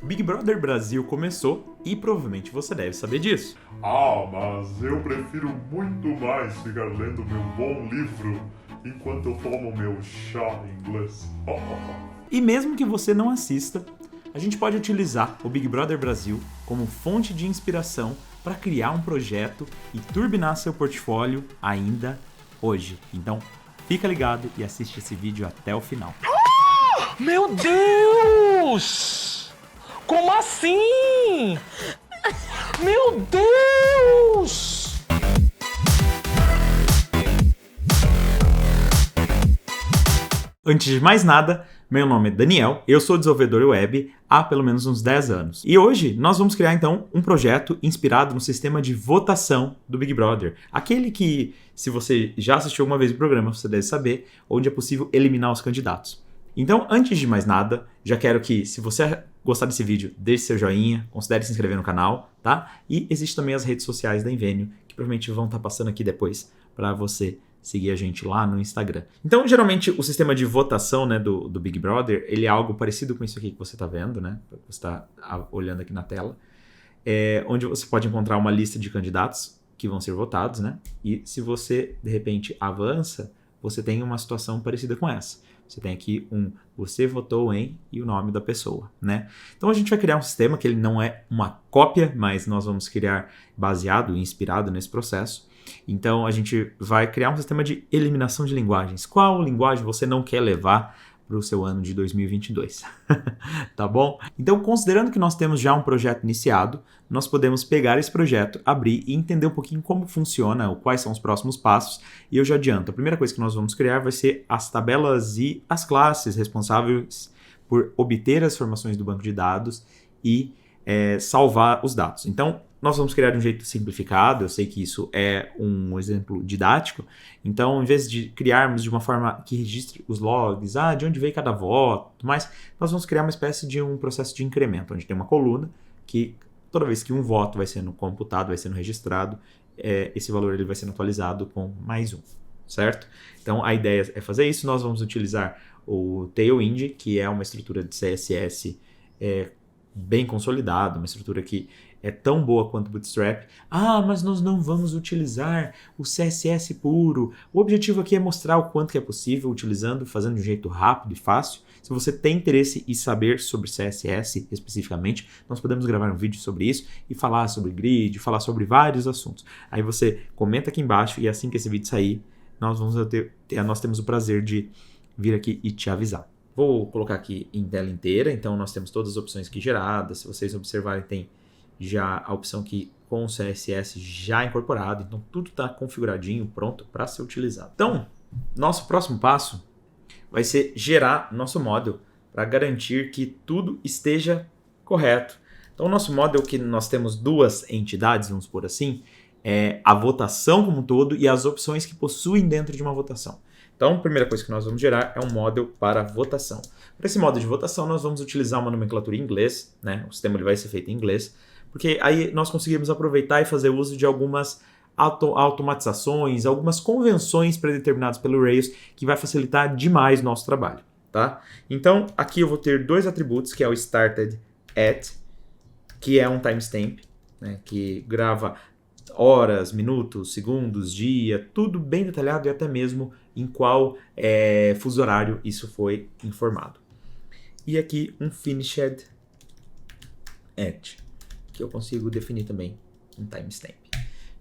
Big Brother Brasil começou e provavelmente você deve saber disso. Mas eu prefiro muito mais ficar lendo meu bom livro enquanto eu tomo meu chá inglês. E mesmo que você não assista, a gente pode utilizar o Big Brother Brasil como fonte de inspiração para criar um projeto e turbinar seu portfólio ainda hoje. Então, fica ligado e assiste esse vídeo até o final. Meu Deus! Como assim? Meu Deus! Antes de mais nada, meu nome é Daniel, eu sou desenvolvedor web há pelo menos uns 10 anos. E hoje nós vamos criar então um projeto inspirado no sistema de votação do Big Brother. Aquele que, se você já assistiu alguma vez o programa, você deve saber, onde é possível eliminar os candidatos. Então, antes de mais nada, já quero que, se você gostar desse vídeo, deixe seu joinha, considere se inscrever no canal, tá? E existem também as redes sociais da Invenio, que provavelmente vão estar passando aqui depois para você seguir a gente lá no Instagram. Então, geralmente, o sistema de votação, né, do Big Brother, ele é algo parecido com isso aqui que você está vendo, né? Você está olhando aqui na tela, onde você pode encontrar uma lista de candidatos que vão ser votados, né? E se você, de repente, avança, você tem uma situação parecida com essa. Você tem aqui você votou em e o nome da pessoa, né? Então a gente vai criar um sistema que ele não é uma cópia, mas nós vamos criar baseado e inspirado nesse processo. Então a gente vai criar um sistema de eliminação de linguagens. Qual linguagem você não quer levar para o seu ano de 2022, tá bom? Então, considerando que nós temos já um projeto iniciado, nós podemos pegar esse projeto, abrir e entender um pouquinho como funciona, ou quais são os próximos passos, e eu já adianto, a primeira coisa que nós vamos criar vai ser as tabelas e as classes responsáveis por obter as informações do banco de dados e salvar os dados. Então, nós vamos criar de um jeito simplificado, eu sei que isso é um exemplo didático, então em vez de criarmos de uma forma que registre os logs, de onde veio cada voto, mas nós vamos criar uma espécie de um processo de incremento, onde tem uma coluna que toda vez que um voto vai sendo computado, vai sendo registrado, esse valor ele vai sendo atualizado com mais um, certo? Então a ideia é fazer isso, nós vamos utilizar o Tailwind, que é uma estrutura de CSS bem consolidada, uma estrutura que é tão boa quanto o Bootstrap. Mas nós não vamos utilizar o CSS puro. O objetivo aqui é mostrar o quanto que é possível utilizando, fazendo de um jeito rápido e fácil. Se você tem interesse em saber sobre CSS especificamente, nós podemos gravar um vídeo sobre isso e falar sobre grid, falar sobre vários assuntos. Aí você comenta aqui embaixo e assim que esse vídeo sair, nós temos o prazer de vir aqui e te avisar. Vou colocar aqui em tela inteira, então nós temos todas as opções aqui geradas. Se vocês observarem, tem já a opção aqui com o CSS já incorporado, então tudo está configuradinho, pronto para ser utilizado. Então, nosso próximo passo vai ser gerar nosso model para garantir que tudo esteja correto. Então, o nosso model, que nós temos duas entidades, vamos por assim, é a votação como um todo e as opções que possuem dentro de uma votação. Então, a primeira coisa que nós vamos gerar é um model para votação. Para esse model de votação, nós vamos utilizar uma nomenclatura em inglês, né? O sistema ele vai ser feito em inglês, porque aí nós conseguimos aproveitar e fazer uso de algumas automatizações, algumas convenções predeterminadas pelo Rails, que vai facilitar demais o nosso trabalho, tá? Então, aqui eu vou ter dois atributos, que é o started at, que é um timestamp, né? Que grava horas, minutos, segundos, dia, tudo bem detalhado e até mesmo em qual fuso horário isso foi informado. E aqui um finished at, que eu consigo definir também um timestamp.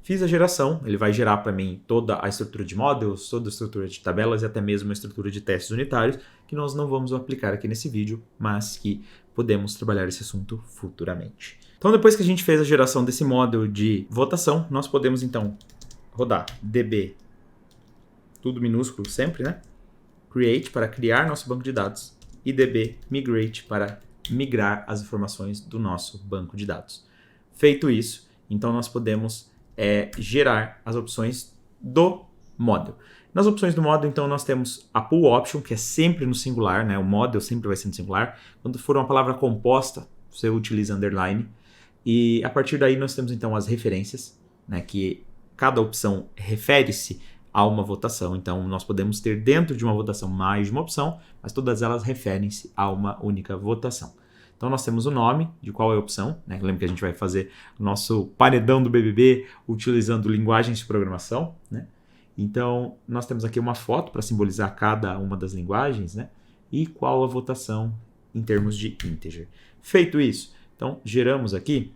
Fiz a geração, ele vai gerar para mim toda a estrutura de models, toda a estrutura de tabelas e até mesmo a estrutura de testes unitários, que nós não vamos aplicar aqui nesse vídeo, mas que podemos trabalhar esse assunto futuramente. Então, depois que a gente fez a geração desse model de votação, nós podemos então rodar db, tudo minúsculo sempre, né? Create para criar nosso banco de dados e db migrate para migrar as informações do nosso banco de dados. Feito isso, então nós podemos gerar as opções do model. Nas opções do model, então, nós temos a pull option, que é sempre no singular, né? O model sempre vai ser no singular. Quando for uma palavra composta, você utiliza underline. E a partir daí nós temos então as referências, né? Que cada opção refere-se a uma votação. Então, nós podemos ter dentro de uma votação mais de uma opção, mas todas elas referem-se a uma única votação. Então nós temos o nome, de qual é a opção, né? Lembra que a gente vai fazer o nosso paredão do BBB utilizando linguagens de programação, né? Então nós temos aqui uma foto para simbolizar cada uma das linguagens, né? E qual a votação em termos de integer. Feito isso, então geramos aqui.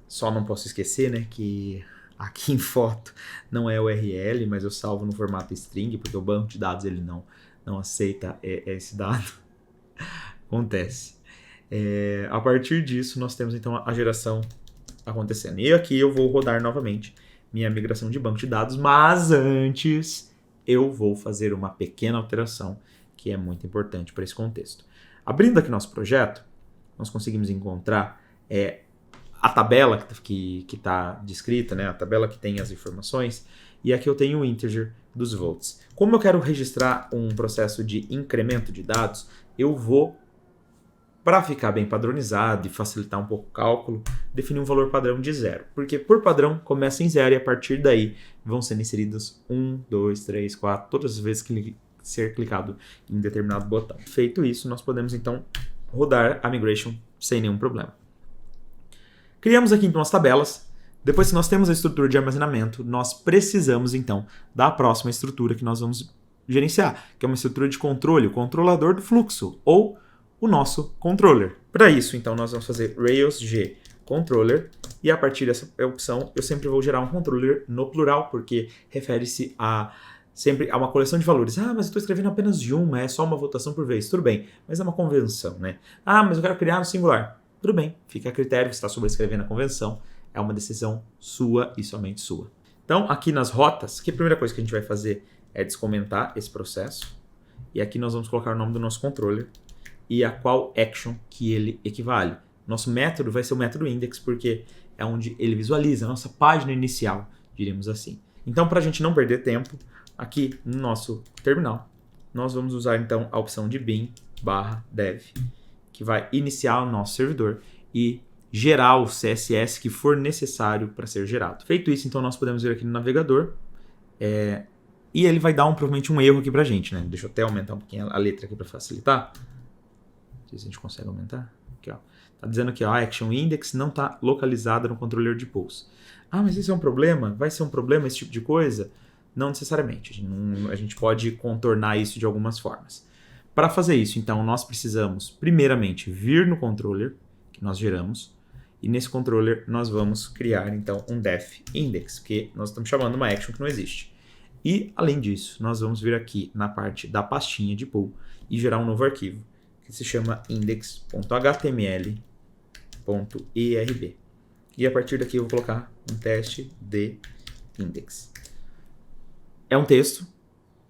Só não posso esquecer, né, que aqui em foto não é URL, mas eu salvo no formato string, porque o banco de dados ele não aceita esse dado. Acontece. A partir disso, nós temos então a geração acontecendo. E aqui eu vou rodar novamente minha migração de banco de dados, mas antes eu vou fazer uma pequena alteração que é muito importante para esse contexto. Abrindo aqui nosso projeto, nós conseguimos encontrar a tabela que está descrita, né? A tabela que tem as informações, e aqui eu tenho o integer dos volts. Como eu quero registrar um processo de incremento de dados, eu vou, para ficar bem padronizado e facilitar um pouco o cálculo, definir um valor padrão de 0. Porque por padrão começa em 0 e a partir daí vão sendo inseridos 1, 2, 3, 4, todas as vezes que ser clicado em determinado botão. Feito isso, nós podemos então rodar a migration sem nenhum problema. Criamos aqui então as tabelas. Depois que nós temos a estrutura de armazenamento, nós precisamos então da próxima estrutura que nós vamos gerenciar, que é uma estrutura de controle, o controlador do fluxo, ou o nosso controller. Para isso, então, nós vamos fazer Rails G controller, e a partir dessa opção eu sempre vou gerar um controller no plural, porque refere-se sempre a uma coleção de valores. Mas eu estou escrevendo apenas de uma, é só uma votação por vez. Tudo bem, mas é uma convenção, né? Mas eu quero criar no singular. Tudo bem, fica a critério, você está sobrescrevendo a convenção, é uma decisão sua e somente sua. Então, aqui nas rotas, a primeira coisa que a gente vai fazer é descomentar esse processo, e aqui nós vamos colocar o nome do nosso controller e a qual action que ele equivale. Nosso método vai ser o método index, porque é onde ele visualiza a nossa página inicial, diríamos assim. Então, para a gente não perder tempo, aqui no nosso terminal, nós vamos usar então a opção de bin/dev, que vai iniciar o nosso servidor e gerar o CSS que for necessário para ser gerado. Feito isso, então nós podemos vir aqui no navegador e ele vai dar provavelmente um erro aqui para a gente, né? Deixa eu até aumentar um pouquinho a letra aqui para facilitar. Não sei se a gente consegue aumentar. Aqui, ó. Tá dizendo aqui, a action index não está localizada no controller de pulse. Mas isso é um problema? Vai ser um problema esse tipo de coisa? Não necessariamente. A gente pode contornar isso de algumas formas. Para fazer isso, então, nós precisamos, primeiramente, vir no controller que nós geramos, e nesse controller nós vamos criar, então, um def index, que nós estamos chamando uma action que não existe. E, além disso, nós vamos vir aqui na parte da pastinha de pool e gerar um novo arquivo, que se chama index.html.erb. E a partir daqui eu vou colocar um teste de index. É um texto,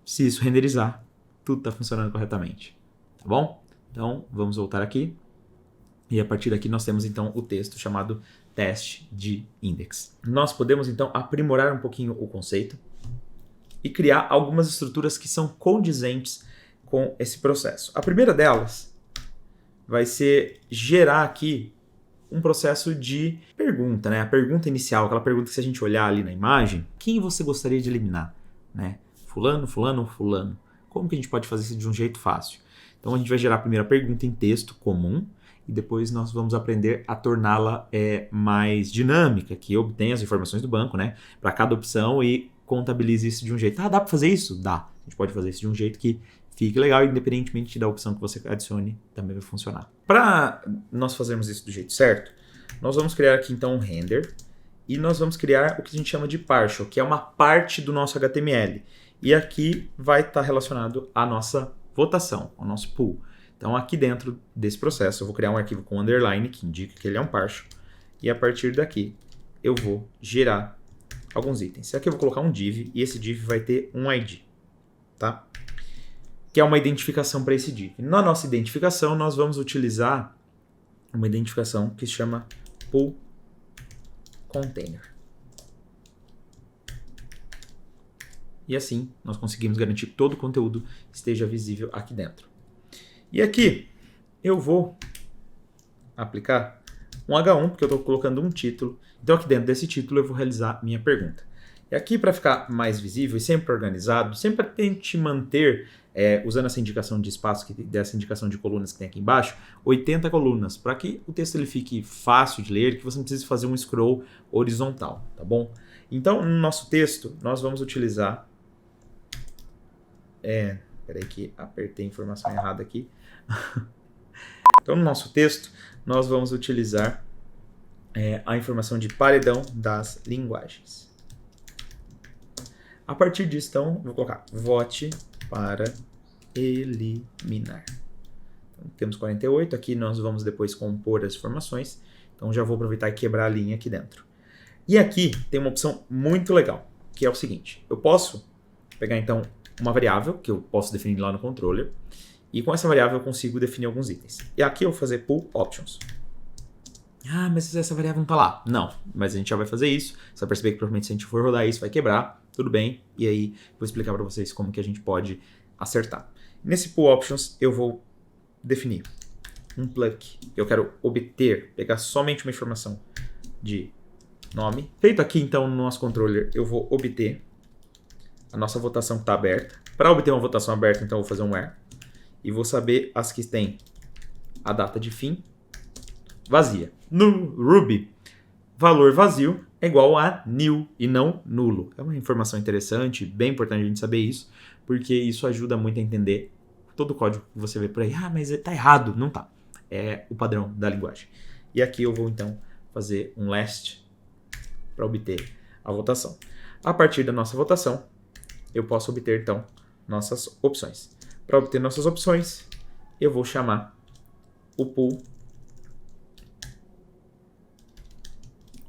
se isso renderizar, tudo está funcionando corretamente, tá bom? Então, vamos voltar aqui. E a partir daqui nós temos, então, o texto chamado teste de index. Nós podemos, então, aprimorar um pouquinho o conceito e criar algumas estruturas que são condizentes com esse processo. A primeira delas vai ser gerar aqui um processo de pergunta, né? A pergunta inicial, aquela pergunta que se a gente olhar ali na imagem, quem você gostaria de eliminar, né? Fulano, fulano ou fulano? Como que a gente pode fazer isso de um jeito fácil? Então a gente vai gerar a primeira pergunta em texto comum e depois nós vamos aprender a torná-la mais dinâmica, que obtenha as informações do banco, né, para cada opção e contabilize isso de um jeito. Dá para fazer isso? Dá. A gente pode fazer isso de um jeito que fique legal, independentemente da opção que você adicione, também vai funcionar. Para nós fazermos isso do jeito certo, nós vamos criar aqui então um render e nós vamos criar o que a gente chama de partial, que é uma parte do nosso HTML. E aqui vai estar relacionado à nossa votação, ao nosso pool. Então aqui dentro desse processo eu vou criar um arquivo com underline, que indica que ele é um partial. E a partir daqui eu vou gerar alguns itens. Aqui eu vou colocar um div e esse div vai ter um ID, tá? Que é uma identificação para esse div. Na nossa identificação nós vamos utilizar uma identificação que se chama pool container. E assim nós conseguimos garantir que todo o conteúdo esteja visível aqui dentro. E aqui eu vou aplicar um H1, porque eu estou colocando um título. Então aqui dentro desse título eu vou realizar minha pergunta. E aqui, para ficar mais visível e sempre organizado, sempre tente manter usando essa indicação de espaço, dessa indicação de colunas que tem aqui embaixo, 80 colunas, para que o texto ele fique fácil de ler, que você não precise fazer um scroll horizontal, tá bom? Então, no nosso texto, nós vamos utilizar... Peraí que apertei a informação errada aqui. Então, no nosso texto, nós vamos utilizar a informação de paredão das linguagens. A partir disso, então, vou colocar vote para eliminar. Então, temos 48, aqui nós vamos depois compor as informações, então já vou aproveitar e quebrar a linha aqui dentro. E aqui tem uma opção muito legal, que é o seguinte, eu posso pegar então uma variável, que eu posso definir lá no controller, e com essa variável eu consigo definir alguns itens. E aqui eu vou fazer pull options. Ah, mas essa variável não está lá. Não, mas a gente já vai fazer isso. Você vai perceber que provavelmente se a gente for rodar isso vai quebrar. Tudo bem. E aí vou explicar para vocês como que a gente pode acertar. Nesse pull options eu vou definir um pluck. Eu quero obter, pegar somente uma informação de nome. Feito aqui então no nosso controller, eu vou obter a nossa votação que está aberta. Para obter uma votação aberta, então eu vou fazer um where. E vou saber as que têm a data de fim vazia. No Ruby, valor vazio é igual a nil e não nulo. É uma informação interessante, bem importante a gente saber isso, porque isso ajuda muito a entender todo o código que você vê por aí. Ah, mas está errado. Não está. É o padrão da linguagem. E aqui eu vou então fazer um last para obter a votação. A partir da nossa votação, eu posso obter então nossas opções. Para obter nossas opções, eu vou chamar o pool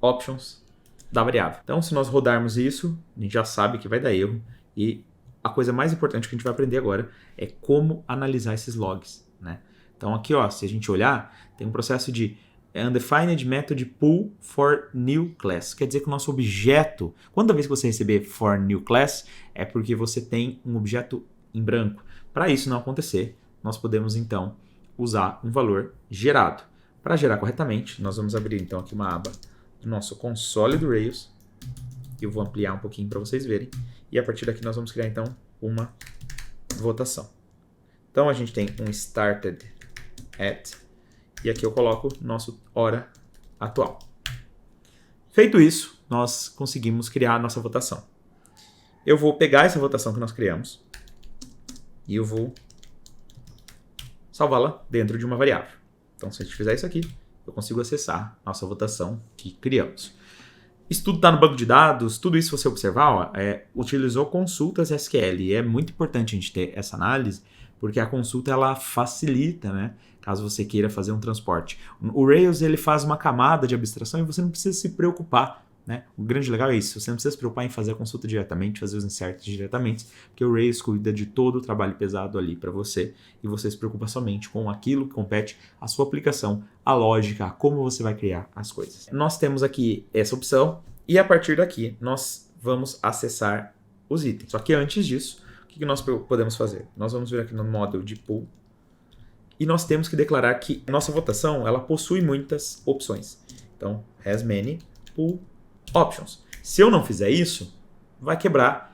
options da variável. Então, se nós rodarmos isso, a gente já sabe que vai dar erro. E a coisa mais importante que a gente vai aprender agora é como analisar esses logs, né? Então, aqui, ó, se a gente olhar, tem um processo de undefined method pull for new class. Quer dizer que o nosso objeto, quando vez que você receber for new class, é porque você tem um objeto em branco. Para isso não acontecer, nós podemos então usar um valor gerado. Para gerar corretamente, nós vamos abrir então aqui uma aba do nosso console do Rails. Eu vou ampliar um pouquinho para vocês verem. E a partir daqui nós vamos criar então uma votação. Então a gente tem um started at, e aqui eu coloco nosso hora atual. Feito isso, nós conseguimos criar a nossa votação. Eu vou pegar essa votação que nós criamos e eu vou salvá-la dentro de uma variável. Então, se a gente fizer isso aqui, eu consigo acessar a nossa votação que criamos. Isso tudo está no banco de dados, tudo isso, se você observar, utilizou consultas SQL. E é muito importante a gente ter essa análise, porque a consulta ela facilita, né? Caso você queira fazer um transporte. O Rails ele faz uma camada de abstração e você não precisa se preocupar, né? O grande legal é isso, você não precisa se preocupar em fazer a consulta diretamente, fazer os inserts diretamente, porque o Rails cuida de todo o trabalho pesado ali para você e você se preocupa somente com aquilo que compete à sua aplicação, a lógica, a como você vai criar as coisas. Nós temos aqui essa opção e a partir daqui nós vamos acessar os itens. Só que antes disso, o que nós podemos fazer? Nós vamos vir aqui no model de pull e nós temos que declarar que nossa votação ela possui muitas opções. Então, has many pull options. Se eu não fizer isso, vai quebrar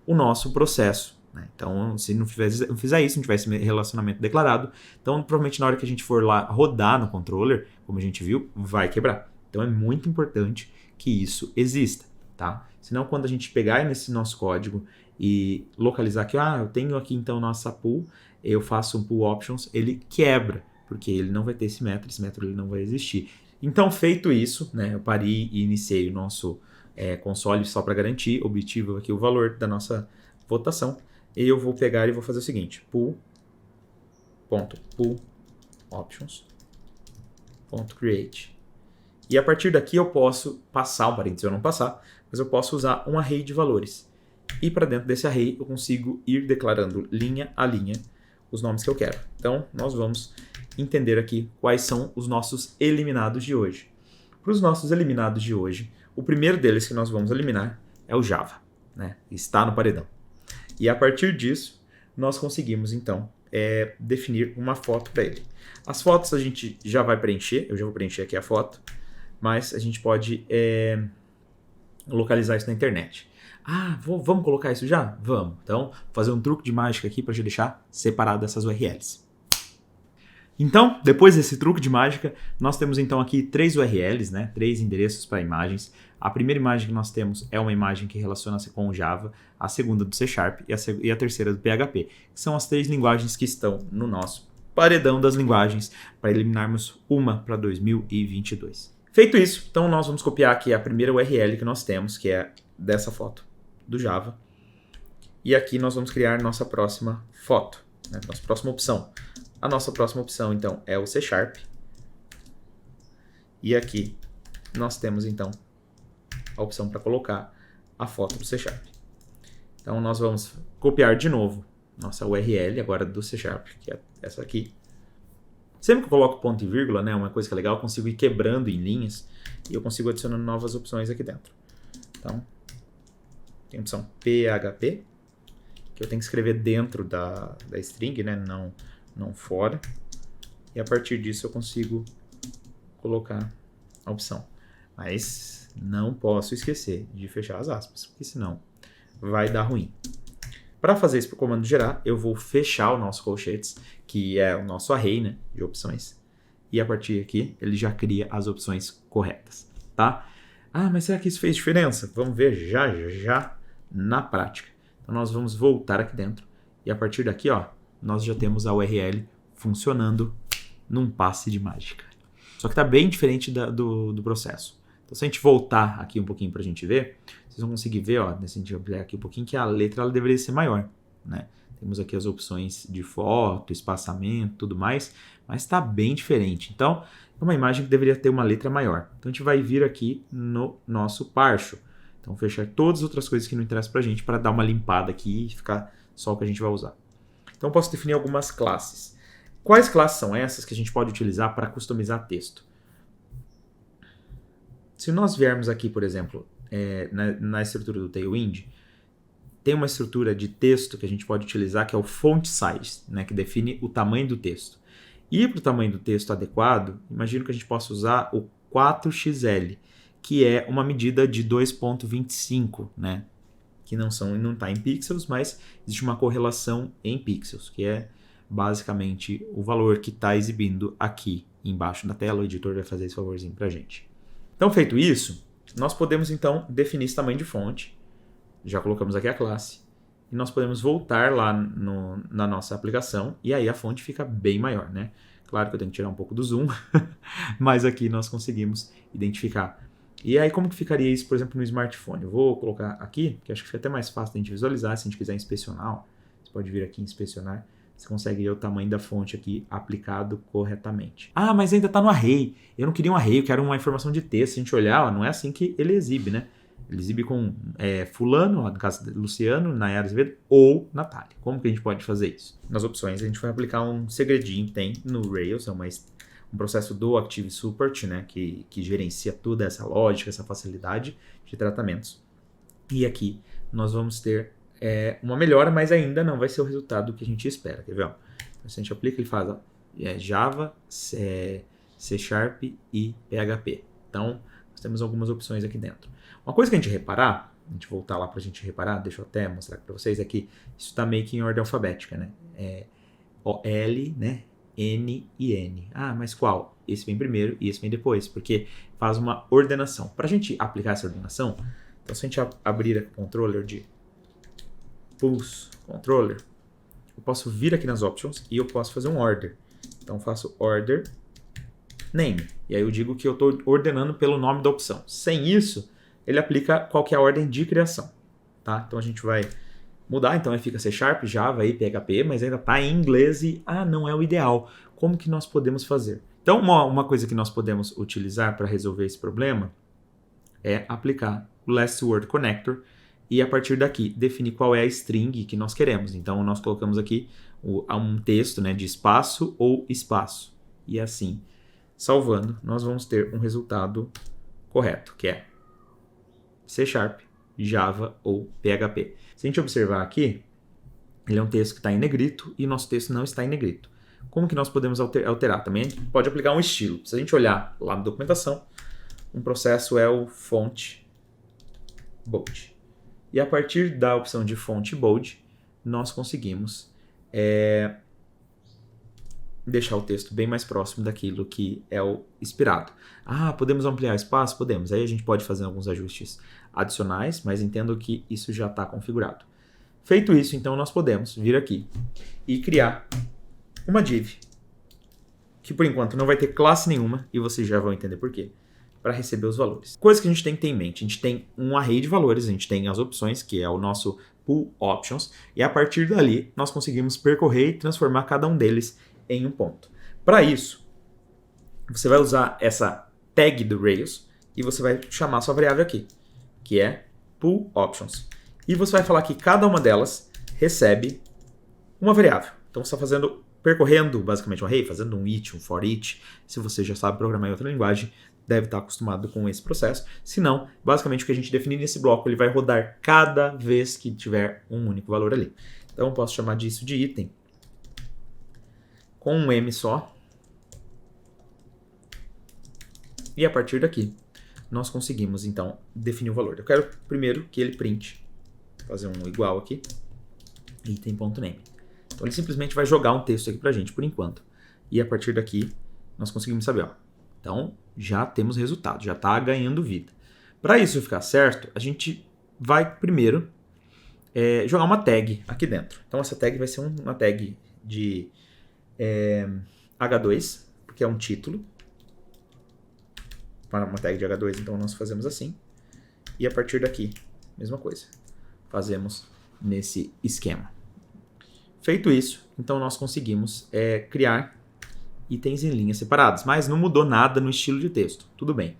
o nosso processo, né? Então, se não fizer isso, não tiver esse relacionamento declarado, então provavelmente na hora que a gente for lá rodar no controller, como a gente viu, vai quebrar. Então é muito importante que isso exista, tá? Senão quando a gente pegar nesse nosso código e localizar que, eu tenho aqui então nossa pool, eu faço um pull options, ele quebra, porque ele não vai ter esse método ele não vai existir. Então, feito isso, né, eu parei e iniciei o nosso console só para garantir, obtive aqui o valor da nossa votação, e eu vou pegar e vou fazer o seguinte, pull options.create. E a partir daqui eu posso passar um parênteses ou não passar, mas eu posso usar um array de valores. E para dentro desse array eu consigo ir declarando linha a linha os nomes que eu quero. Então, nós vamos entender aqui quais são os nossos eliminados de hoje. Para os nossos eliminados de hoje, o primeiro deles que nós vamos eliminar é o Java, né? Está no paredão. E a partir disso, nós conseguimos então definir uma foto para ele. As fotos a gente já vai preencher, eu já vou preencher aqui a foto, mas a gente pode localizar isso na internet. Vamos colocar isso já? Vamos. Então, vou fazer um truque de mágica aqui para já deixar separado essas URLs. Então, depois desse truque de mágica, nós temos então aqui 3 URLs, né? 3 endereços para imagens. A primeira imagem que nós temos é uma imagem que relaciona-se com o Java, a segunda do C# e a terceira do PHP, que são as 3 linguagens que estão no nosso paredão das linguagens para eliminarmos uma para 2022. Feito isso, então nós vamos copiar aqui a primeira URL que nós temos, que é dessa foto do Java. E aqui nós vamos criar nossa próxima foto, né? Nossa próxima opção. A nossa próxima opção, então, é o C#. E aqui nós temos, então, a opção para colocar a foto do C#. Então, nós vamos copiar de novo nossa URL, agora do C#, que é essa aqui. Sempre que eu coloco ponto e vírgula, né, uma coisa que é legal, eu consigo ir quebrando em linhas e eu consigo adicionando novas opções aqui dentro. Então, tem a opção PHP, que eu tenho que escrever dentro da string, né, não fora. E a partir disso eu consigo colocar a opção. Mas não posso esquecer de fechar as aspas, porque senão vai dar ruim. Para fazer isso para o comando gerar, eu vou fechar o nosso colchetes, que é o nosso array, né, de opções. E a partir aqui ele já cria as opções corretas, tá? Mas será que isso fez diferença? Vamos ver já na prática. Então nós vamos voltar aqui dentro e a partir daqui, ó, nós já temos a URL funcionando num passe de mágica. Só que está bem diferente do processo. Então, se a gente voltar aqui um pouquinho para a gente ver, vocês vão conseguir ver, ó, se a gente ampliar aqui um pouquinho, que a letra ela deveria ser maior, né? Temos aqui as opções de foto, espaçamento, tudo mais, mas está bem diferente. Então, é uma imagem que deveria ter uma letra maior. Então, a gente vai vir aqui no nosso partial. Então, fechar todas as outras coisas que não interessam para a gente para dar uma limpada aqui e ficar só o que a gente vai usar. Então, posso definir algumas classes. Quais classes são essas que a gente pode utilizar para customizar texto? Se nós viermos aqui, por exemplo, na estrutura do Tailwind, tem uma estrutura de texto que a gente pode utilizar, que é o font size, né, que define o tamanho do texto. E para o tamanho do texto adequado, imagino que a gente possa usar o 4XL, que é uma medida de 2.25, né? Que não está em pixels, mas existe uma correlação em pixels, que é basicamente o valor que está exibindo aqui embaixo da tela. O editor vai fazer esse favorzinho para a gente. Então, feito isso, nós podemos então definir esse tamanho de fonte. Já colocamos aqui a classe. E nós podemos voltar lá na nossa aplicação e aí a fonte fica bem maior, né? Claro que eu tenho que tirar um pouco do zoom, mas aqui nós conseguimos identificar. E aí como que ficaria isso, por exemplo, no smartphone? Eu vou colocar aqui, que acho que fica até mais fácil da gente visualizar, se a gente quiser inspecionar. Ó, você pode vir aqui em inspecionar, você consegue ver o tamanho da fonte aqui aplicado corretamente. Mas ainda está no array. Eu não queria um array, eu quero uma informação de texto. Se a gente olhar, ó, não é assim que ele exibe, né? Ele exibe com fulano, ó, no caso de Luciano, Nayara Azevedo ou Natália. Como que a gente pode fazer isso? Nas opções, a gente vai aplicar um segredinho, tem no Rails, é um processo do Active Support, né, que gerencia toda essa lógica, essa facilidade de tratamentos. E aqui nós vamos ter uma melhora, mas ainda não vai ser o resultado que a gente espera. Quer ver? Ó? Então, se a gente aplica, ele faz Java, C# e PHP. Então, nós temos algumas opções aqui dentro. Uma coisa que a gente reparar, a gente voltar lá para a gente reparar, deixa eu até mostrar aqui para vocês, é que isso está meio que em ordem alfabética, né? L, né? N e N. Mas qual? Esse vem primeiro e esse vem depois, porque faz uma ordenação. Para a gente aplicar essa ordenação, então se a gente abrir aqui o controller de Pulse Controller, eu posso vir aqui nas options e eu posso fazer um order. Então eu faço order name. E aí eu digo que eu estou ordenando pelo nome da opção. Sem isso, ele aplica qual que é a ordem de criação. Tá? Então a gente vai mudar, então aí fica C#, Java e PHP, mas ainda está em inglês e não é o ideal. Como que nós podemos fazer? Então uma coisa que nós podemos utilizar para resolver esse problema é aplicar o Last Word Connector e a partir daqui definir qual é a string que nós queremos. Então nós colocamos aqui um texto, né, de espaço ou espaço. E assim, salvando, nós vamos ter um resultado correto, que é C#, Java ou PHP. Se a gente observar aqui, ele é um texto que está em negrito e nosso texto não está em negrito. Como que nós podemos alterar? Também a gente pode aplicar um estilo. Se a gente olhar lá na documentação, um processo é o font bold. E a partir da opção de fonte bold, nós conseguimos deixar o texto bem mais próximo daquilo que é o inspirado. Podemos ampliar o espaço? Podemos. Aí a gente pode fazer alguns ajustes adicionais, mas entendo que isso já está configurado. Feito isso, então, nós podemos vir aqui e criar uma div, que por enquanto não vai ter classe nenhuma, e vocês já vão entender por quê, para receber os valores. Coisa que a gente tem que ter em mente, a gente tem um array de valores, a gente tem as opções, que é o nosso pool options, e a partir dali nós conseguimos percorrer e transformar cada um deles em um ponto. Para isso, você vai usar essa tag do Rails e você vai chamar sua variável aqui, que é pool options. E você vai falar que cada uma delas recebe uma variável. Então você está percorrendo basicamente um array, fazendo um each, um for each. Se você já sabe programar em outra linguagem, deve estar acostumado com esse processo. Se não, basicamente o que a gente definir nesse bloco, ele vai rodar cada vez que tiver um único valor ali. Então eu posso chamar disso de item, com um M só. E a partir daqui, nós conseguimos então definir o valor. Eu quero primeiro que ele print, fazer um igual aqui, item.name. Então ele simplesmente vai jogar um texto aqui pra gente por enquanto. E a partir daqui, nós conseguimos saber, ó. Então já temos resultado, já está ganhando vida. Para isso ficar certo, a gente vai primeiro jogar uma tag aqui dentro. Então essa tag vai ser uma tag de H2, porque é um título. Para uma tag de H2, então nós fazemos assim. E a partir daqui, mesma coisa. Fazemos nesse esquema. Feito isso, então nós conseguimos criar itens em linhas separadas, mas não mudou nada no estilo de texto. Tudo bem.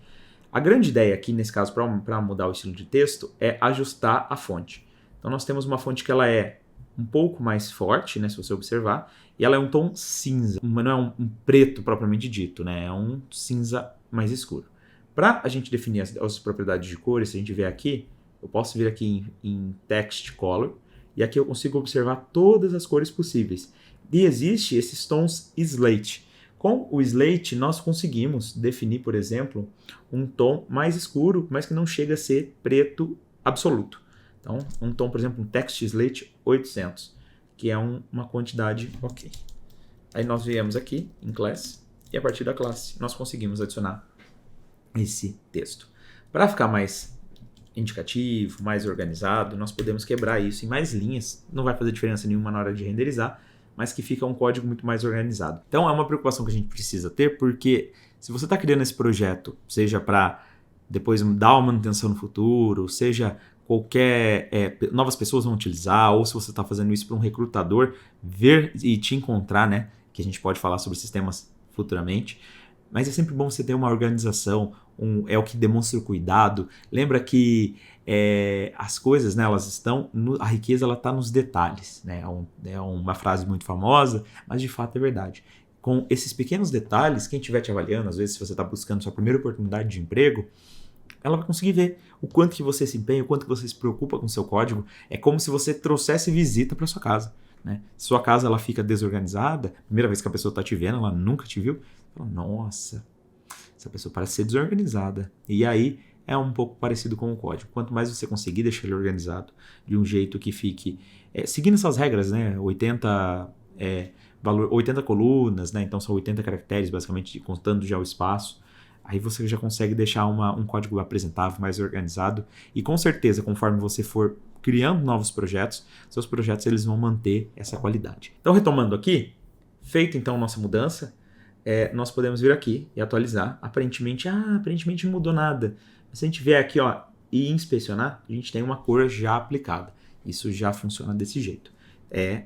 A grande ideia aqui, nesse caso, para mudar o estilo de texto, é ajustar a fonte. Então nós temos uma fonte que ela é um pouco mais forte, né, se você observar, e ela é um tom cinza, mas não é um preto propriamente dito, né, é um cinza mais escuro. Para a gente definir as propriedades de cores, se a gente vier aqui, eu posso vir aqui em Text Color, e aqui eu consigo observar todas as cores possíveis. E existe esses tons slate. Com o slate, nós conseguimos definir, por exemplo, um tom mais escuro, mas que não chega a ser preto absoluto. Então, um tom, por exemplo, um Text Slate 800, que é uma quantidade ok. Aí nós viemos aqui em Class, e a partir da classe nós conseguimos adicionar esse texto. Para ficar mais indicativo, mais organizado, nós podemos quebrar isso em mais linhas. Não vai fazer diferença nenhuma na hora de renderizar, mas que fica um código muito mais organizado. Então é uma preocupação que a gente precisa ter, porque se você está criando esse projeto, seja para depois dar uma manutenção no futuro, seja novas pessoas vão utilizar, ou se você está fazendo isso para um recrutador ver e te encontrar, né? Que a gente pode falar sobre sistemas futuramente. Mas é sempre bom você ter uma organização, é o que demonstra o cuidado. Lembra que as coisas, né, elas estão, a riqueza ela está nos detalhes, né? É uma frase muito famosa, mas de fato é verdade. Com esses pequenos detalhes, quem estiver te avaliando, às vezes se você está buscando sua primeira oportunidade de emprego, ela vai conseguir ver o quanto que você se empenha, o quanto que você se preocupa com o seu código. É como se você trouxesse visita para sua casa, né? Se sua casa ela fica desorganizada, primeira vez que a pessoa está te vendo, ela nunca te viu, fala, nossa, essa pessoa parece ser desorganizada. E aí é um pouco parecido com o código. Quanto mais você conseguir deixar ele organizado de um jeito que fique seguindo essas regras, né? 80 colunas, né? Então são 80 caracteres, basicamente, contando já o espaço. Aí você já consegue deixar um código apresentável, mais organizado. E com certeza, conforme você for criando novos projetos, seus projetos eles vão manter essa qualidade. Então, retomando aqui, feita então nossa mudança, nós podemos vir aqui e atualizar. Aparentemente não mudou nada. Mas se a gente vier aqui e inspecionar, a gente tem uma cor já aplicada. Isso já funciona desse jeito. É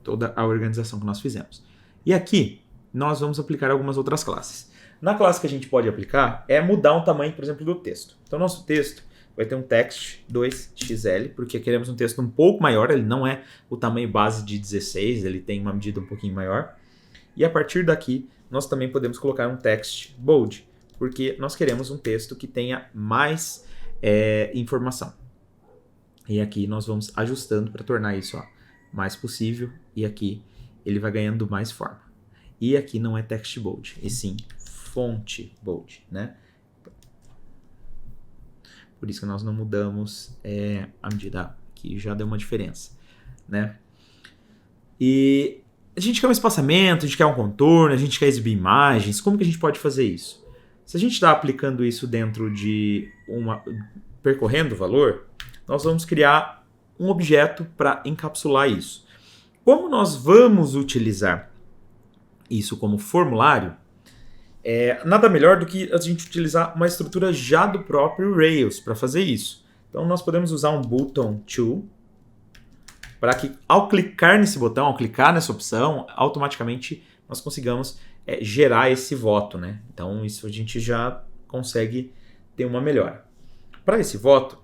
toda a organização que nós fizemos. E aqui, nós vamos aplicar algumas outras classes. Na classe que a gente pode aplicar é mudar o tamanho, por exemplo, do texto. Então, nosso texto vai ter um text 2xl, porque queremos um texto um pouco maior, ele não é o tamanho base de 16, ele tem uma medida um pouquinho maior. E a partir daqui, nós também podemos colocar um text bold, porque nós queremos um texto que tenha mais informação. E aqui nós vamos ajustando para tornar isso mais possível, e aqui ele vai ganhando mais forma. E aqui não é text bold, e sim fonte bold, né? Por isso que nós não mudamos a medida, que já deu uma diferença, né? E a gente quer um espaçamento, a gente quer um contorno, a gente quer exibir imagens. Como que a gente pode fazer isso? Se a gente está aplicando isso dentro de percorrendo o valor, nós vamos criar um objeto para encapsular isso. Como nós vamos utilizar isso como formulário, nada melhor do que a gente utilizar uma estrutura já do próprio Rails para fazer isso. Então nós podemos usar um button to, para que ao clicar nesse botão, ao clicar nessa opção, automaticamente nós consigamos gerar esse voto, né? Então isso a gente já consegue ter uma melhora. Para esse voto,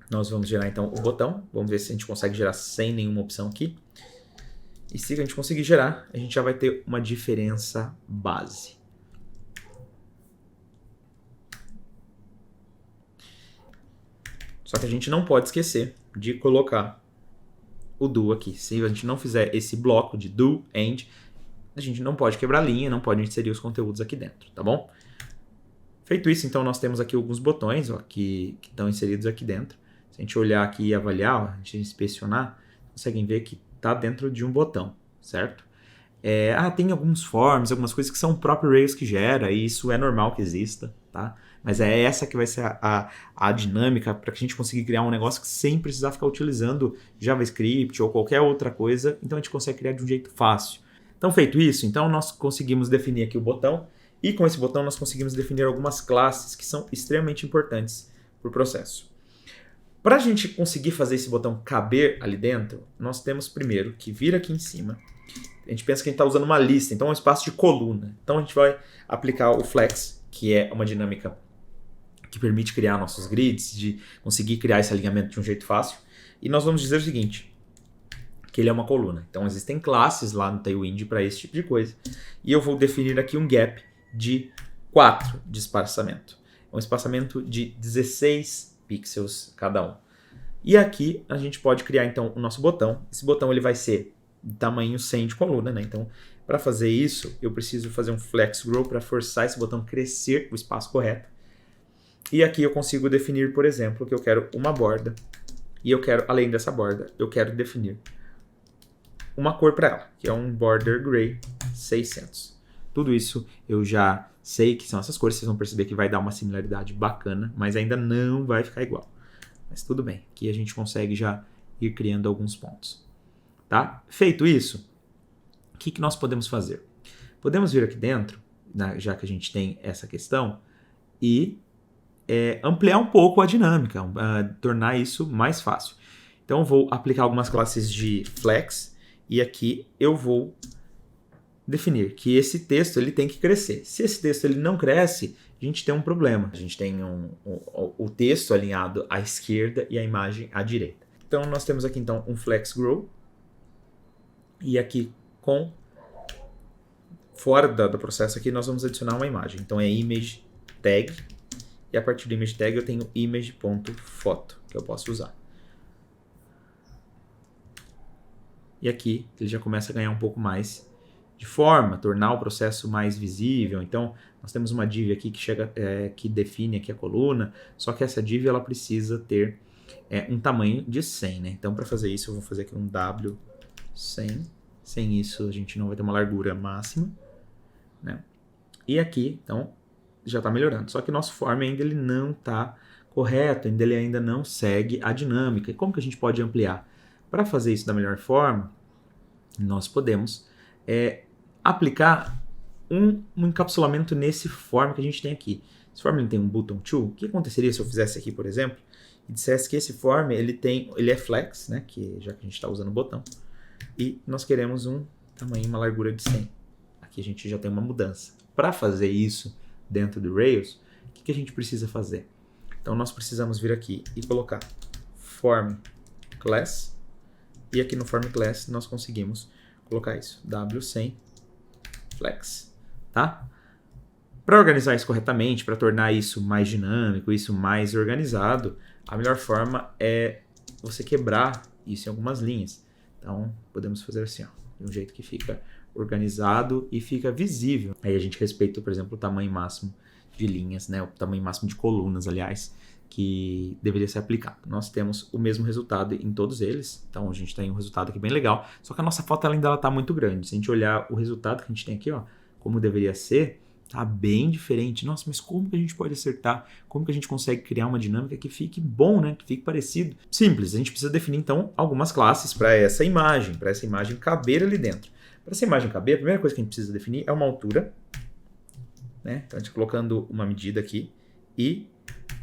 nós vamos gerar então o botão. Vamos ver se a gente consegue gerar sem nenhuma opção aqui. E se a gente conseguir gerar, a gente já vai ter uma diferença base. Só que a gente não pode esquecer de colocar o do aqui. Se a gente não fizer esse bloco de do, end, a gente não pode quebrar linha, não pode inserir os conteúdos aqui dentro, tá bom? Feito isso, então nós temos aqui alguns botões que estão inseridos aqui dentro. Se a gente olhar aqui e avaliar, a gente inspecionar, conseguem ver que está dentro de um botão, certo? Tem alguns forms, algumas coisas que são o próprio Rails que gera, e isso é normal que exista, tá? Mas é essa que vai ser a dinâmica para que a gente consiga criar um negócio que sem precisar ficar utilizando JavaScript ou qualquer outra coisa, então a gente consegue criar de um jeito fácil. Então, feito isso, então nós conseguimos definir aqui o botão, e com esse botão nós conseguimos definir algumas classes que são extremamente importantes para o processo. Para a gente conseguir fazer esse botão caber ali dentro, nós temos primeiro que vir aqui em cima. A gente pensa que a gente está usando uma lista, então é um espaço de coluna. Então a gente vai aplicar o flex, que é uma dinâmica que permite criar nossos grids, de conseguir criar esse alinhamento de um jeito fácil. E nós vamos dizer o seguinte, que ele é uma coluna. Então existem classes lá no Tailwind para esse tipo de coisa. E eu vou definir aqui um gap de 4 de espaçamento. É um espaçamento de 16 pixels cada um. E aqui a gente pode criar então o nosso botão. Esse botão ele vai ser de tamanho 100 de coluna, né? Então, para fazer isso, eu preciso fazer um flex grow para forçar esse botão crescer o espaço correto. E aqui eu consigo definir, por exemplo, que eu quero uma borda. E eu quero, além dessa borda, eu quero definir uma cor para ela, que é um border gray 600. Tudo isso eu já sei que são essas cores, vocês vão perceber que vai dar uma similaridade bacana, mas ainda não vai ficar igual. Mas tudo bem, aqui a gente consegue já ir criando alguns pontos. Tá? Feito isso, o que nós podemos fazer? Podemos vir aqui dentro, já que a gente tem essa questão, e ampliar um pouco a dinâmica, tornar isso mais fácil. Então eu vou aplicar algumas classes de flex, e aqui eu vou definir que esse texto ele tem que crescer. Se esse texto ele não cresce, a gente tem um problema. A gente tem o texto alinhado à esquerda e a imagem à direita. Então nós temos aqui então um flex grow, e aqui fora do processo aqui nós vamos adicionar uma imagem. Então é image tag, e a partir do image tag eu tenho image.photo que eu posso usar. E aqui ele já começa a ganhar um pouco mais de forma, tornar o processo mais visível. Então nós temos uma div aqui que define aqui a coluna, só que essa div ela precisa ter um tamanho de 100, né? Então para fazer isso eu vou fazer aqui um W100. Sem isso a gente não vai ter uma largura máxima, né? E aqui, então, já está melhorando. Só que o nosso form ainda ele não está correto, ele ainda não segue a dinâmica. E como que a gente pode ampliar? Para fazer isso da melhor forma, nós podemos aplicar um encapsulamento nesse form que a gente tem aqui. Esse form ele tem um button to. O que aconteceria se eu fizesse aqui, por exemplo, e dissesse que esse form ele é flex, né? Já que a gente está usando o botão. E nós queremos um tamanho, uma largura de 100. Aqui a gente já tem uma mudança. Para fazer isso dentro do Rails, o que a gente precisa fazer? Então nós precisamos vir aqui e colocar form class. E aqui no form class nós conseguimos colocar isso, W100 flex. Tá? Para organizar isso corretamente, para tornar isso mais dinâmico, isso mais organizado, a melhor forma é você quebrar isso em algumas linhas. Então, podemos fazer assim, ó, de um jeito que fica organizado e fica visível. Aí a gente respeita, por exemplo, o tamanho máximo de linhas, né? O tamanho máximo de colunas, aliás, que deveria ser aplicado. Nós temos o mesmo resultado em todos eles, então a gente tem um resultado aqui bem legal, só que a nossa foto ela ainda está muito grande. Se a gente olhar o resultado que a gente tem aqui, ó, como deveria ser, tá bem diferente. Nossa, mas como que a gente pode acertar? Como que a gente consegue criar uma dinâmica que fique bom, né? Que fique parecido? Simples, a gente precisa definir então algumas classes para essa imagem caber ali dentro. Para essa imagem caber, a primeira coisa que a gente precisa definir é uma altura, né? Então a gente colocando uma medida aqui e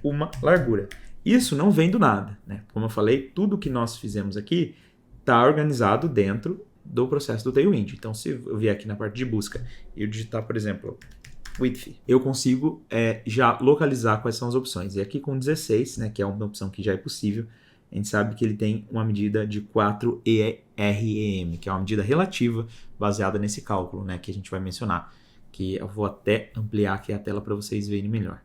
uma largura. Isso não vem do nada, né? Como eu falei, tudo que nós fizemos aqui está organizado dentro do processo do Tailwind. Então, se eu vier aqui na parte de busca e eu digitar, por exemplo, width, eu consigo já localizar quais são as opções. E aqui com 16, né, que é uma opção que já é possível, a gente sabe que ele tem uma medida de 4 REM, que é uma medida relativa baseada nesse cálculo, né, que a gente vai mencionar, que eu vou até ampliar aqui a tela para vocês verem melhor,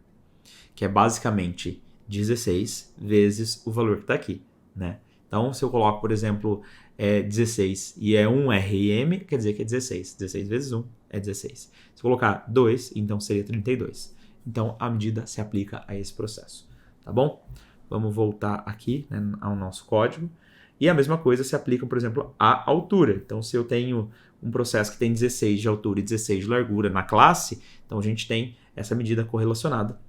que é basicamente 16 vezes o valor que está aqui, né? Então, se eu coloco, por exemplo, 16 e é 1 REM, quer dizer que é 16. 16 vezes 1 é 16. Se eu colocar 2, então seria 32. Então, a medida se aplica a esse processo, tá bom? Vamos voltar aqui, né, ao nosso código. E a mesma coisa se aplica, por exemplo, à altura. Então, se eu tenho um processo que tem 16 de altura e 16 de largura na classe, então a gente tem essa medida correlacionada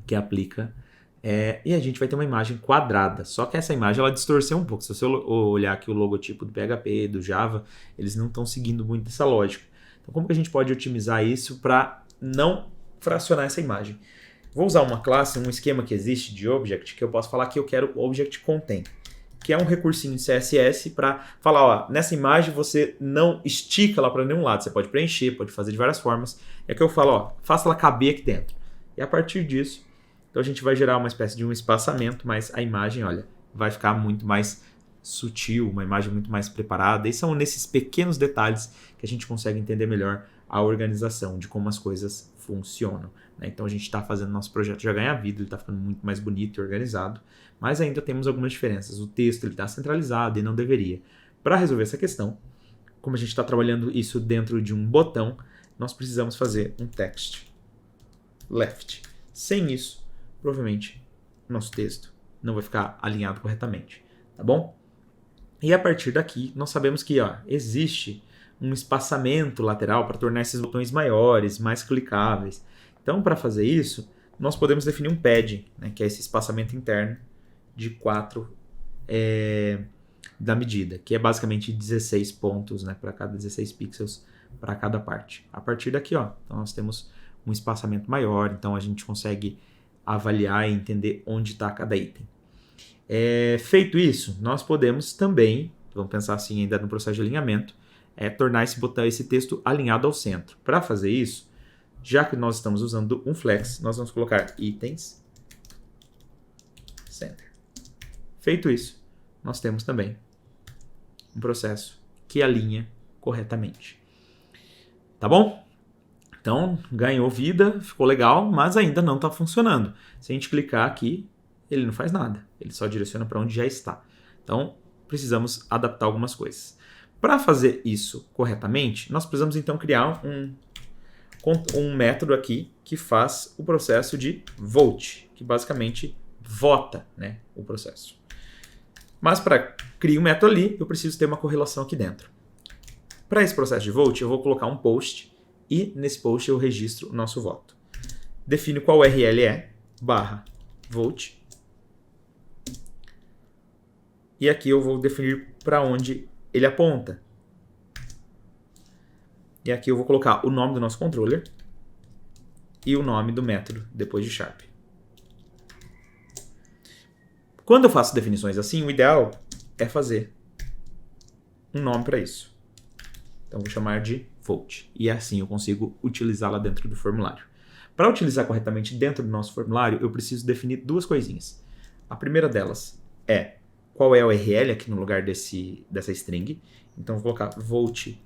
que aplica, e a gente vai ter uma imagem quadrada. Só que essa imagem ela distorceu um pouco. Se você olhar aqui o logotipo do PHP, do Java, eles não estão seguindo muito essa lógica. Então, como que a gente pode otimizar isso para não fracionar essa imagem? Vou usar uma classe, um esquema que existe de Object, que eu posso falar que eu quero Object Contain, que é um recursinho de CSS para falar, ó, nessa imagem você não estica ela para nenhum lado. Você pode preencher, pode fazer de várias formas. É que eu falo, ó, faça ela caber aqui dentro. E a partir disso, então a gente vai gerar uma espécie de um espaçamento, mas a imagem, olha, vai ficar muito mais sutil, uma imagem muito mais preparada. E são nesses pequenos detalhes que a gente consegue entender melhor a organização de como as coisas funcionam, né? Então a gente está fazendo nosso projeto já ganhar vida, ele está ficando muito mais bonito e organizado, mas ainda temos algumas diferenças. O texto está centralizado e não deveria. Para resolver essa questão, como a gente está trabalhando isso dentro de um botão, nós precisamos fazer um text left. Sem isso, provavelmente, nosso texto não vai ficar alinhado corretamente, tá bom? E a partir daqui, nós sabemos que existe um espaçamento lateral para tornar esses botões maiores, mais clicáveis. Então, para fazer isso, nós podemos definir um pad, né, que é esse espaçamento interno de 4 da medida, que é basicamente 16 pontos, né, para cada 16 pixels para cada parte. A partir daqui, então nós temos um espaçamento maior, então a gente consegue avaliar e entender onde está cada item. Feito isso, nós podemos também, vamos pensar assim ainda no processo de alinhamento, tornar esse texto alinhado ao centro. Para fazer isso, já que nós estamos usando um flex, nós vamos colocar itens center. Feito isso, nós temos também um processo que alinha corretamente. Tá bom? Então, ganhou vida, ficou legal, mas ainda não está funcionando. Se a gente clicar aqui, ele não faz nada. Ele só direciona para onde já está. Então, precisamos adaptar algumas coisas. Para fazer isso corretamente, nós precisamos então criar um método aqui que faz o processo de vote, que basicamente vota, né, o processo. Mas para criar um método ali, eu preciso ter uma correlação aqui dentro. Para esse processo de vote, eu vou colocar um post e nesse post eu registro o nosso voto. Defino qual URL é, /vote. E aqui eu vou definir para onde ele aponta. E aqui eu vou colocar o nome do nosso controller e o nome do método depois de Sharp. Quando eu faço definições assim, o ideal é fazer um nome para isso. Então vou chamar de vote. E assim eu consigo utilizá-la dentro do formulário. Para utilizar corretamente dentro do nosso formulário, eu preciso definir duas coisinhas. A primeira delas é qual é a URL aqui no lugar dessa string. Então vou colocar vote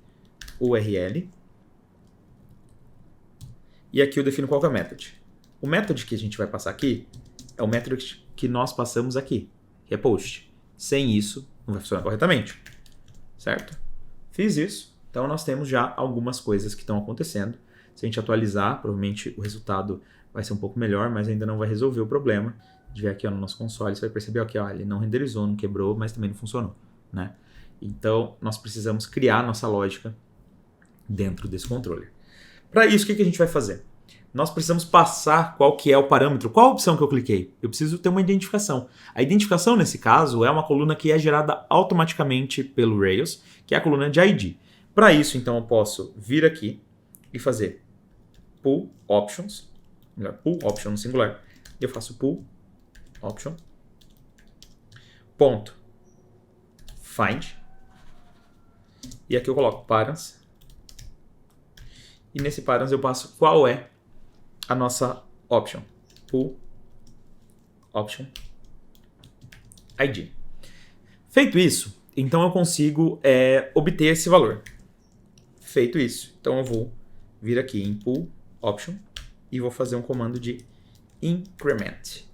URL. E aqui eu defino qual que é o method. O method que a gente vai passar aqui é o método que nós passamos aqui, que é post. Sem isso, não vai funcionar corretamente. Certo? Fiz isso. Então nós temos já algumas coisas que estão acontecendo. Se a gente atualizar, provavelmente o resultado vai ser um pouco melhor, mas ainda não vai resolver o problema. vier aqui ó, no nosso console, você vai perceber que ó, ele não renderizou, não quebrou, mas também não funcionou, né? Então, nós precisamos criar nossa lógica dentro desse controller. Para isso, o que a gente vai fazer? Nós precisamos passar qual que é o parâmetro, qual a opção que eu cliquei. Eu preciso ter uma identificação. A identificação, nesse caso, é uma coluna que é gerada automaticamente pelo Rails, que é a coluna de ID. Para isso, então, eu posso vir aqui e fazer pull options, melhor, pull option no singular. Eu faço pull option, ponto, find, e aqui eu coloco params, e nesse params eu passo qual é a nossa option, pull option ID. Feito isso, então eu consigo obter esse valor. Feito isso, então eu vou vir aqui em pull option e vou fazer um comando de increment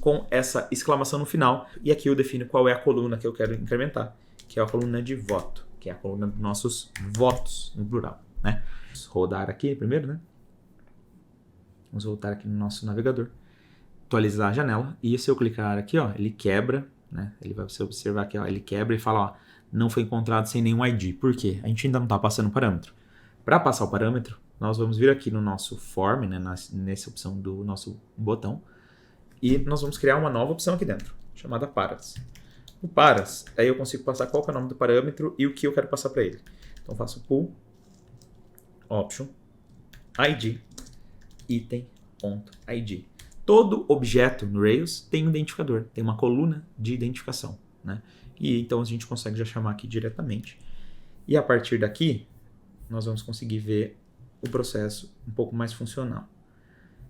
com essa exclamação no final, e aqui eu defino qual é a coluna que eu quero incrementar, que é a coluna de voto, que é a coluna dos nossos votos no plural, né? Vamos rodar aqui primeiro, né? Vamos voltar aqui no nosso navegador, atualizar a janela, e se eu clicar aqui, ó, ele quebra, né? Ele vai observar aqui, ó, ele quebra e fala, ó, não foi encontrado sem nenhum ID. Por quê? A gente ainda não está passando o parâmetro. Para passar o parâmetro, nós vamos vir aqui no nosso form, né, nessa opção do nosso botão, e nós vamos criar uma nova opção aqui dentro, chamada paras. No paras, aí eu consigo passar qual que é o nome do parâmetro e o que eu quero passar para ele. Então eu faço pull option id item.id. Todo objeto no Rails tem um identificador, tem uma coluna de identificação, né? E então a gente consegue já chamar aqui diretamente. E a partir daqui, nós vamos conseguir ver o processo um pouco mais funcional.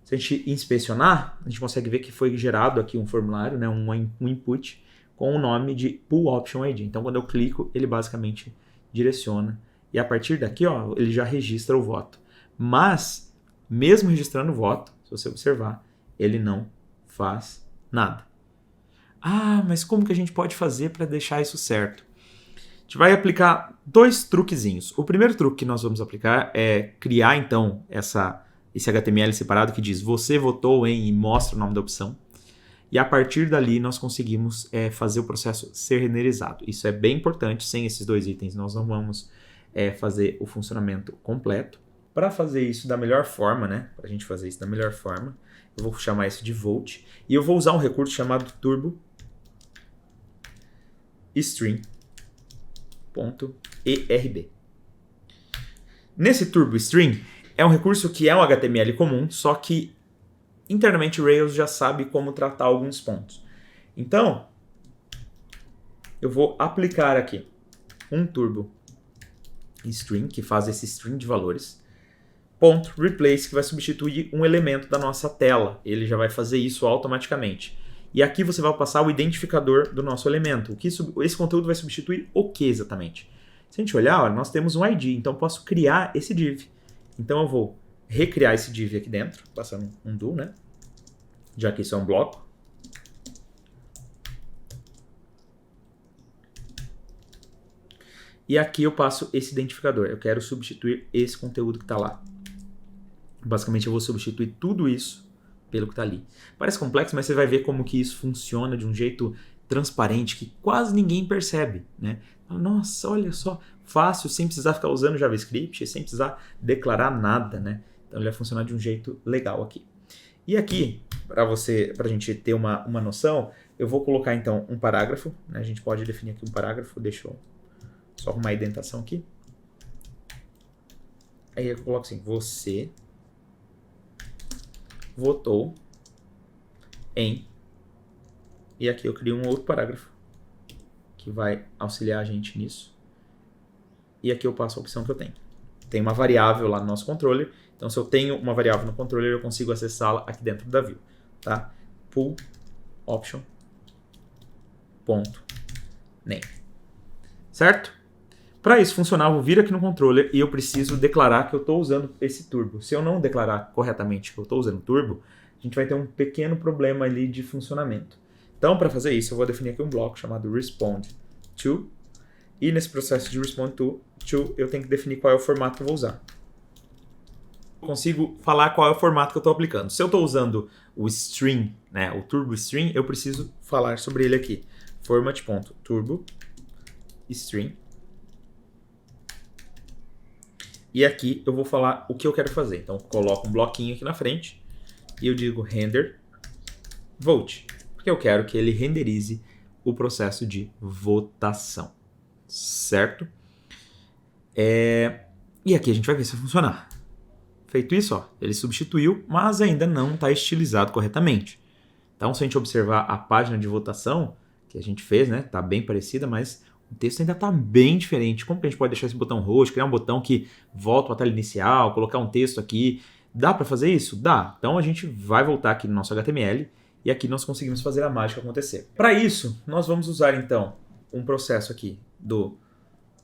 Se a gente inspecionar, a gente consegue ver que foi gerado aqui um formulário, né, um input com o nome de pull option ID. Então, quando eu clico, ele basicamente direciona. E a partir daqui, ó, ele já registra o voto. Mas, mesmo registrando o voto, se você observar, ele não faz nada. Ah, mas como que a gente pode fazer para deixar isso certo? A gente vai aplicar dois truquezinhos. O primeiro truque que nós vamos aplicar é criar, então, esse HTML separado que diz você votou em e mostra o nome da opção. E a partir dali nós conseguimos fazer o processo ser renderizado. Isso é bem importante, sem esses dois itens nós não vamos fazer o funcionamento completo. Para fazer isso da melhor forma, né? Para a gente fazer isso da melhor forma, eu vou chamar isso de vote. E eu vou usar um recurso chamado turbo string.erb. Nesse turbo string é um recurso que é um HTML comum, só que internamente o Rails já sabe como tratar alguns pontos. Então, eu vou aplicar aqui um turbo string, que faz esse string de valores, ponto replace, que vai substituir um elemento da nossa tela. Ele já vai fazer isso automaticamente. E aqui você vai passar o identificador do nosso elemento. Esse conteúdo vai substituir o que exatamente? Se a gente olhar, olha, nós temos um ID, então eu posso criar esse div. Então eu vou recriar esse div aqui dentro, passando um do, né? Já que isso é um bloco. E aqui eu passo esse identificador. Eu quero substituir esse conteúdo que está lá. Basicamente eu vou substituir tudo isso pelo que está ali. Parece complexo, mas você vai ver como que isso funciona de um jeito transparente que quase ninguém percebe, né? Nossa, olha só, fácil, sem precisar ficar usando JavaScript, sem precisar declarar nada, né? Então ele vai funcionar de um jeito legal aqui. E aqui, para a gente ter uma noção, eu vou colocar então um parágrafo, né? A gente pode definir aqui um parágrafo, deixa eu só arrumar a indentação aqui. Aí eu coloco assim, você votou em, e aqui eu crio um outro parágrafo que vai auxiliar a gente nisso. E aqui eu passo a opção que eu tenho. Tem uma variável lá no nosso controller, então se eu tenho uma variável no controller, eu consigo acessá-la aqui dentro da view, tá? Pull option ponto name. Certo? Para isso funcionar, eu vou vir aqui no controller e eu preciso declarar que eu estou usando esse turbo. Se eu não declarar corretamente que eu estou usando turbo, a gente vai ter um pequeno problema ali de funcionamento. Então, para fazer isso, eu vou definir aqui um bloco chamado respond to. E nesse processo de respond to, eu tenho que definir qual é o formato que eu vou usar. consigo falar qual é o formato que eu estou aplicando. Se eu estou usando o string, né, o turbo string, eu preciso falar sobre ele aqui. Format.turbo string. E aqui eu vou falar o que eu quero fazer. Então, eu coloco um bloquinho aqui na frente e eu digo render vote, porque eu quero que ele renderize o processo de votação, certo? E aqui a gente vai ver se vai funcionar. Feito isso, ó, ele substituiu, mas ainda não está estilizado corretamente. Então, se a gente observar a página de votação que a gente fez, né, tá bem parecida, mas o texto ainda está bem diferente. Como que a gente pode deixar esse botão roxo, criar um botão que volta para a tela inicial, colocar um texto aqui? Dá para fazer isso? Dá. Então, a gente vai voltar aqui no nosso HTML e aqui nós conseguimos fazer a mágica acontecer. Para isso, nós vamos usar, então, um processo aqui do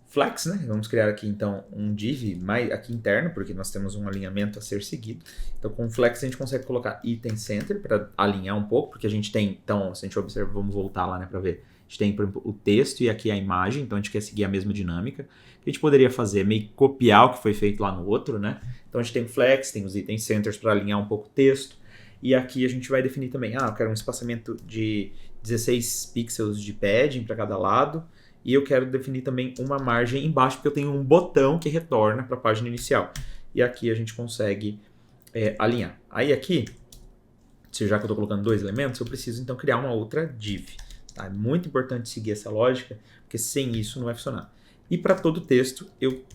Flex, né? Vamos criar aqui, então, um div aqui interno, porque nós temos um alinhamento a ser seguido. Então, com o Flex, a gente consegue colocar item center para alinhar um pouco, porque a gente tem, então, se a gente observa, vamos voltar lá, né, para ver. A gente tem, por exemplo, o texto e aqui a imagem, então a gente quer seguir a mesma dinâmica. O que a gente poderia fazer? Meio que copiar o que foi feito lá no outro, né? Então, a gente tem o Flex, tem os item centers para alinhar um pouco o texto. E aqui a gente vai definir também, eu quero um espaçamento de 16 pixels de padding para cada lado. E eu quero definir também uma margem embaixo, porque eu tenho um botão que retorna para a página inicial. E aqui a gente consegue alinhar. Aí aqui, já que eu estou colocando dois elementos, eu preciso então criar uma outra div. Tá? É muito importante seguir essa lógica, porque sem isso não vai funcionar. E para todo texto,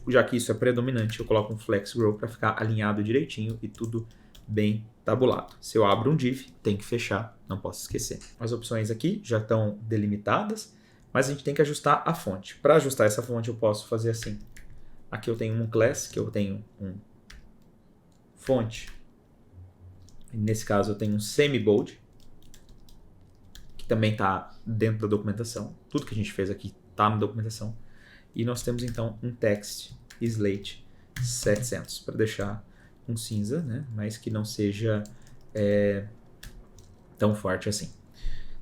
já que isso é predominante, eu coloco um flex grow para ficar alinhado direitinho e tudo bem tabulado. Se eu abro um div, tem que fechar, não posso esquecer. As opções aqui já estão delimitadas, mas a gente tem que ajustar a fonte. Para ajustar essa fonte, eu posso fazer assim. Aqui eu tenho um class, que eu tenho um fonte. Nesse caso, eu tenho um semi-bold, que também está dentro da documentação. Tudo que a gente fez aqui está na documentação. E nós temos, então, um text slate 700, para deixar um cinza, né? Mas que não seja tão forte assim.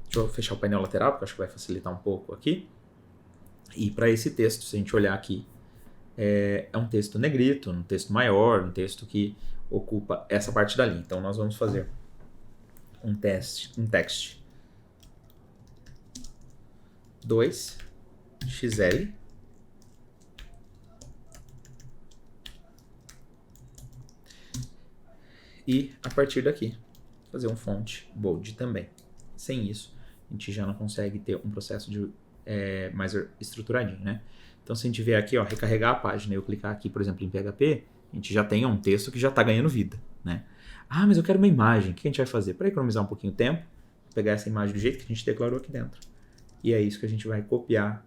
Deixa eu fechar o painel lateral, porque acho que vai facilitar um pouco aqui. E para esse texto, se a gente olhar aqui, é um texto negrito, um texto maior, um texto que ocupa essa parte da linha. Então, nós vamos fazer um text 2 XL e a partir daqui fazer um font bold também. Sem isso, a gente já não consegue ter um processo mais estruturadinho, né? Então, se a gente vier aqui, ó, recarregar a página e eu clicar aqui, por exemplo, em PHP, a gente já tem um texto que já está ganhando vida, né? Ah, mas eu quero uma imagem. O que a gente vai fazer? Para economizar um pouquinho de tempo, pegar essa imagem do jeito que a gente declarou aqui dentro. E é isso que a gente vai copiar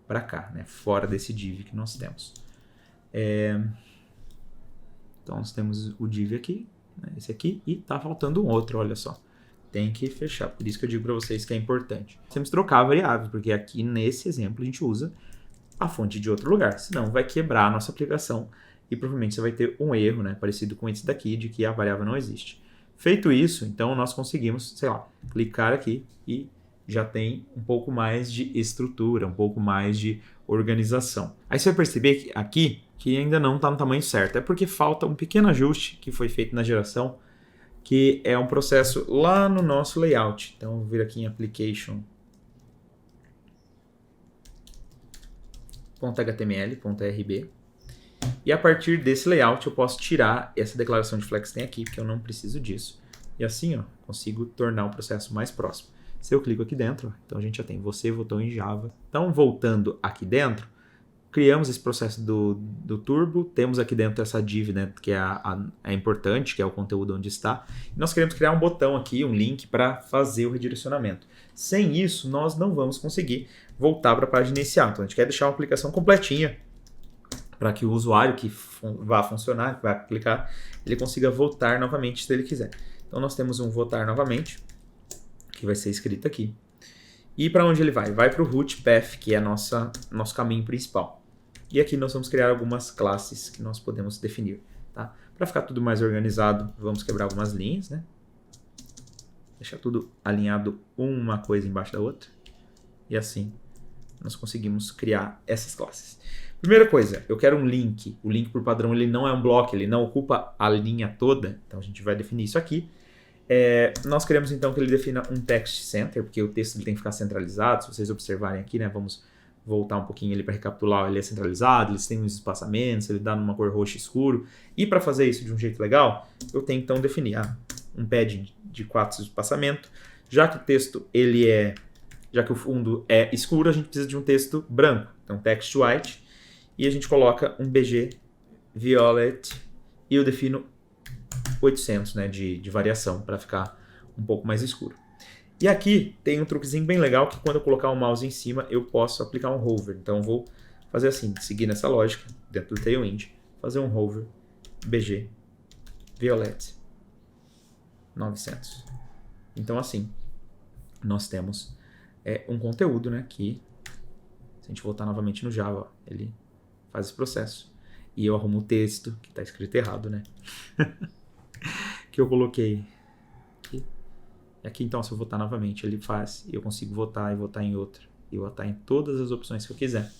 para cá, né? Fora desse div que nós temos. Então, nós temos o div aqui, né? Esse aqui, e tá faltando um outro, olha só. Tem que fechar. Por isso que eu digo para vocês que é importante. Temos que trocar a variável, porque aqui nesse exemplo a gente usa a fonte de outro lugar. Senão vai quebrar a nossa aplicação e provavelmente você vai ter um erro, né, parecido com esse daqui, de que a variável não existe. Feito isso, então nós conseguimos, sei lá, clicar aqui e já tem um pouco mais de estrutura, um pouco mais de organização. Aí você vai perceber aqui que ainda não está no tamanho certo. É porque falta um pequeno ajuste que foi feito na geração, que é um processo lá no nosso layout. Então, eu vou vir aqui em application.html.rb e a partir desse layout eu posso tirar essa declaração de flex tem aqui, porque eu não preciso disso. E assim, ó, consigo tornar o processo mais próximo. Se eu clico aqui dentro, então a gente já tem você votou em Java. Então, voltando aqui dentro, criamos esse processo do Turbo, temos aqui dentro essa div, né, que é importante, que é o conteúdo onde está. E nós queremos criar um botão aqui, um link para fazer o redirecionamento. Sem isso, nós não vamos conseguir voltar para a página inicial. Então, a gente quer deixar uma aplicação completinha para que o usuário que vá funcionar, que vai clicar, ele consiga voltar novamente se ele quiser. Então, nós temos um voltar novamente, que vai ser escrito aqui. E para onde ele vai? Vai para o root path, que é nosso caminho principal. E aqui nós vamos criar algumas classes que nós podemos definir. Tá? Para ficar tudo mais organizado, vamos quebrar algumas linhas, né? Deixar tudo alinhado uma coisa embaixo da outra. E assim nós conseguimos criar essas classes. Primeira coisa, eu quero um link. O link por padrão ele não é um bloco, ele não ocupa a linha toda. Então a gente vai definir isso aqui. Nós queremos então que ele defina um text center, porque o texto ele tem que ficar centralizado. Se vocês observarem aqui, né, vamos voltar um pouquinho ele para recapitular. Ele é centralizado, eles têm uns espaçamentos, ele dá numa cor roxo escuro. E para fazer isso de um jeito legal, eu tenho então definir um padding de 4 espaçamentos. Já que o texto já que o fundo é escuro, a gente precisa de um texto branco. Então text white. E a gente coloca um BG violet e eu defino 800, né, de variação para ficar um pouco mais escuro. E aqui tem um truquezinho bem legal que quando eu colocar o mouse em cima eu posso aplicar um hover. Então eu vou fazer assim, seguir nessa lógica dentro do Tailwind, fazer um hover BG violet 900. Então assim, nós temos um conteúdo, né, que se a gente voltar novamente no Java, ele faz esse processo. E eu arrumo o texto, que está escrito errado, né? que eu coloquei aqui. Aqui, então, se eu votar novamente, ele faz. E eu consigo votar e votar em outra. E votar em todas as opções que eu quiser.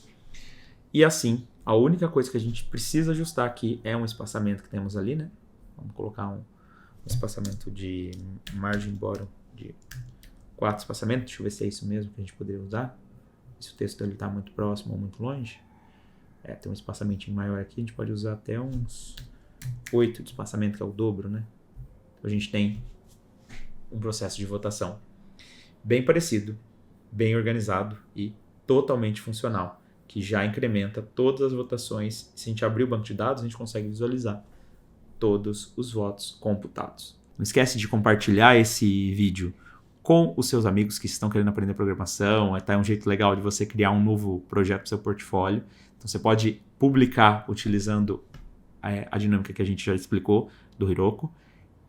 E assim, a única coisa que a gente precisa ajustar aqui é um espaçamento que temos ali, né? Vamos colocar um espaçamento de margin bottom de 4 espaçamentos. Deixa eu ver se é isso mesmo que a gente poderia usar. Se o texto está muito próximo ou muito longe. Tem um espaçamento maior aqui, a gente pode usar até uns 8 de espaçamento, que é o dobro, né? Então a gente tem um processo de votação bem parecido, bem organizado e totalmente funcional, que já incrementa todas as votações. Se a gente abrir o banco de dados, a gente consegue visualizar todos os votos computados. Não esquece de compartilhar esse vídeo com os seus amigos que estão querendo aprender programação. É um jeito legal de você criar um novo projeto para o seu portfólio. Então você pode publicar utilizando a dinâmica que a gente já explicou do Heroku.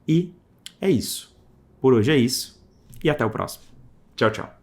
E é isso. Por hoje é isso. E até o próximo. Tchau, tchau.